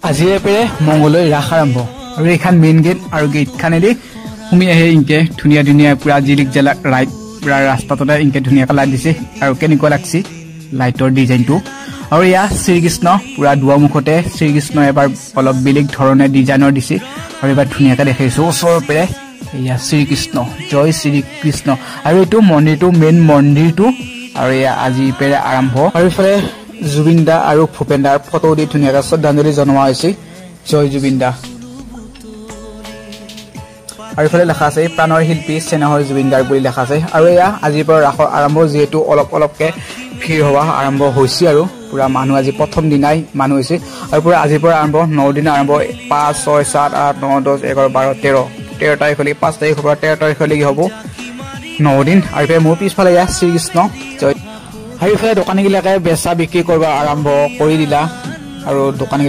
আজিৰে পেৰে মংগলৈ ৰাস আৰম্ভ আৰু এইখন মেইন গেট আৰু গেট খানেদি তুমি আহে ইনকে ধুনীয়া ধুনীয়া পুৰা জিলিক জালাক লাইট পুৰা ৰাস্তাটোতে ইনকে ধুনীয়াকৈ লাইট দিছে আৰু কেনেকুৱা লাগছি লাইটৰ ডিজাইনটো আৰু ইয়া শ্ৰীকৃষ্ণ পুৰা দুৱামুখতে শ্ৰীকৃষ্ণ এবাৰ অলপ বেলেগ ধৰণে ডিজাইনৰ দিছে আৰু এবাৰ ধুনীয়াকৈ দেখাইছো ওচৰৰ পেৰে ইয়া শ্ৰীকৃষ্ণ জয় শ্ৰীকৃষ্ণ আৰু এইটো মন্দিৰটো মেইন মন্দিৰটো আৰু ইয়া আজি পেৰে আৰম্ভ আৰু ইফালে জুবিন দা আৰু ভূপেন দাৰ ফটো দি ধুনীয়াকৈ শ্ৰদ্ধাঞ্জলি জনোৱা হৈছে জয় জুবিন দা আৰু ইফালে লেখা আছে প্ৰাণৰ শিল্পী চেনেহৰ জুবিন গাৰ্গ বুলি লেখা আছে আৰু এয়া আজিৰ পৰা ৰাসৰ আৰম্ভ যিহেতু অলপ অলপকৈ ভিৰ হোৱা আৰম্ভ হৈছে আৰু পুৰা মানুহ আজি প্ৰথম দিনাই মানুহ হৈছে আৰু পুৰা আজিৰ পৰা আৰম্ভ 9 দিন আৰম্ভ 5 6 7 8 9 10 11 12 13 তাৰিখলৈ 5 তাৰিখৰ পৰা 13 তাৰিখলৈকে হ'ব 9 দিন আৰু ইফালে মোৰ পিছফালে এয়া শ্ৰীকৃষ্ণ জয় আৰু ইফালে দোকানীবিলাকে বেচা বিক্ৰী কৰিব আৰম্ভ কৰি দিলা আৰু দোকানীবিলাক